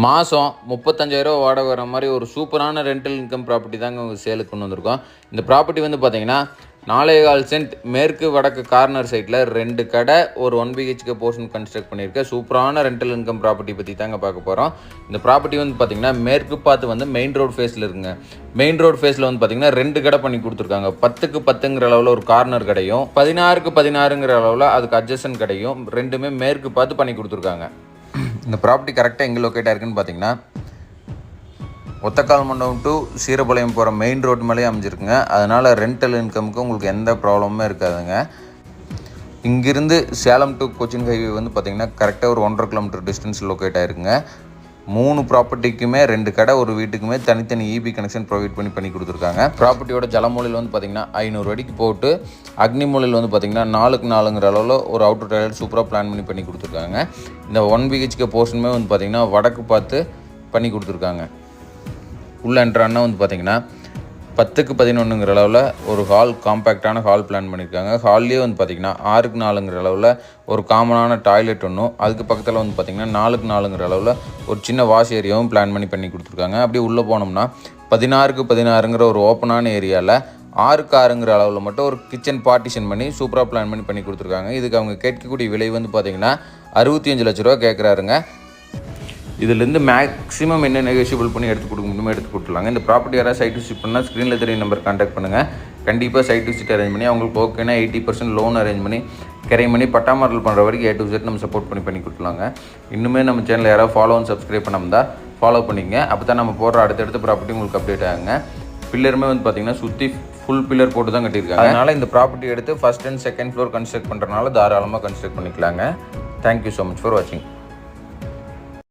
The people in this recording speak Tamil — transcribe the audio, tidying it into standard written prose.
மாதம் 35,000 வாடகை வர மாதிரி ஒரு சூப்பரான ரெண்டல் இன்கம் ப்ராப்பர்ட்டி தாங்க உங்கள் சேலுக்கு கொண்டு வந்திருக்கோம். இந்த ப்ராப்பர்ட்டி வந்து பார்த்தீங்கன்னா 4.25 சென்ட் மேற்கு வடக்கு கார்னர் சைட்டில் 2 கடை ஒரு 1 BHK போர்ஷன் கன்ஸ்ட்ரக்ட் பண்ணியிருக்க சூப்பரான ரெண்டல் இன்கம் ப்ராப்பர்ட்டி பற்றி தாங்க பார்க்க போகிறோம். இந்த ப்ராப்பர்ட்டி வந்து பார்த்தீங்கன்னா மேற்கு பார்த்து வந்து மெயின் ரோடு ஃபேஸில் இருக்குங்க. மெயின் ரோடு ஃபேஸில் வந்து பார்த்தீங்கன்னா 2 கடை பண்ணி கொடுத்துருக்காங்க. 10க்கு 10ங்கிற அளவில் ஒரு கார்னர் கடையும் 16க்கு 16ங்கிற அளவில் அதுக்கு அட்ஜஸ்டன் கடையும் ரெண்டுமே மேற்கு பார்த்து பண்ணி கொடுத்துருக்காங்க. இந்த ப்ராப்பர்ட்டி கரெக்டாக எங்கே லொக்கேட்டாக இருக்குன்னு பார்த்தீங்கன்னா ஒத்தக்கால் மண்டபம் டு சீரபாளையம் போகிற மெயின் ரோட் மேலேயே அமைஞ்சிருக்குங்க. அதனால் ரெண்டல் இன்கமுக்கு உங்களுக்கு எந்த ப்ராப்ளமுமே இருக்காதுங்க. இங்கிருந்து சேலம் டு கொச்சின் ஹைவே வந்து பார்த்திங்கன்னா கரெக்டாக ஒரு 1.5 கிலோமீட்டர் டிஸ்டன்ஸ் லொக்கேட் ஆகிருக்குங்க. 3 ப்ராப்பர்ட்டிக்குமே 2 கடை ஒரு வீட்டுக்குமே தனித்தனி இபி கனெக்ஷன் ப்ரொவைட் பண்ணி கொடுத்துருக்காங்க. ப்ராப்பர்ட்டியோட ஜலமூலையில் வந்து பார்த்திங்கன்னா 500 அடிக்கு போட்டு அக்னி மூலையில் வந்து பார்த்திங்கன்னா 4க்கு 4ங்கிற அளவில் ஒரு அவுட்டர் டாய்லெட் சூப்பராக பிளான் பண்ணி கொடுத்துருக்காங்க. இந்த 1 BHK போர்ஷனுமே வந்து பார்த்திங்கன்னா வடக்கு பார்த்து பண்ணி கொடுத்துருக்காங்க. உள்ள என்ட்ரானா வந்து பார்த்திங்கன்னா 10க்கு 11ங்கிற அளவில் ஒரு ஹால் காம்பேக்டான ஹால் பிளான் பண்ணியிருக்காங்க. ஹால்லேயே வந்து பார்த்திங்கன்னா 6க்கு 4ங்கிற அளவில் ஒரு காமனான டாய்லெட் ஒன்றும், அதுக்கு பக்கத்தில் வந்து பார்த்திங்கன்னா 4க்கு 4ங்கிற அளவில் ஒரு சின்ன வாஷ் ஏரியாவும் பிளான் பண்ணி கொடுத்துருக்காங்க. அப்படியே உள்ளே போனோம்னா 16க்கு 16ங்கிற ஒரு ஓப்பனான ஏரியாவில் 6க்கு 6ங்கிற அளவில் மட்டும் ஒரு கிச்சன் பார்ட்டிஷன் பண்ணி சூப்பராக பிளான் பண்ணி கொடுத்துருக்காங்க. இதுக்கு அவங்க கேட்கக்கூடிய விலை வந்து பார்த்திங்கன்னா 65 லட்ச ரூபா கேட்குறாருங்க. இதுலேருந்து மேக்ஸிமம் என்ன நெகோஷியபிள் பண்ணி எடுத்து கொடுக்க முடியுமோ எடுத்து கொடுத்துலாங்க. இந்த ப்ராப்பர்ட்டி யாராவது சைட் விசிட் பண்ணால் ஸ்க்ரீனில் தெரிய நம்பர் கான்டாக்ட் பண்ணுங்கள். கண்டிப்பாக சைட் விசிட் அரேஞ்ச் பண்ணி அவங்களுக்கு ஓகேனா 80% லோன் அரேஞ்ச் பண்ணி கரையும் பண்ணி பட்டா மாடல் பண்ணுற வரைக்கும் A to Z நம்ம சப்போர்ட் பண்ணி கொடுத்துலாங்க. இன்னுமே நம்ம சேனலில் யாராவது ஃபாலோ அண்ட் சப்ஸ்கிரைப் பண்ணாமல் ஃபாலோ பண்ணிங்க. அப்போ தான் நம்ம போடுற அடுத்தடுத்த ப்ராப்பர்ட்டி உங்களுக்கு அப்டேட் ஆகுங்க. பில்லருமே வந்து பார்த்திங்கன்னா சுற்றி ஃபுல் பில்லர் போட்டு தான் கட்டியிருக்காங்க. அதனால் இந்த ப்ராப்பர்ட்டி எடுத்து first and second floor construct பண்ணுறதுனால தாராளமாக கன்ஸ்ட்ரக்ட் பண்ணிக்கலாங்க. தேங்க்யூ ஸோ மச் ஃபார் வாட்சிங்.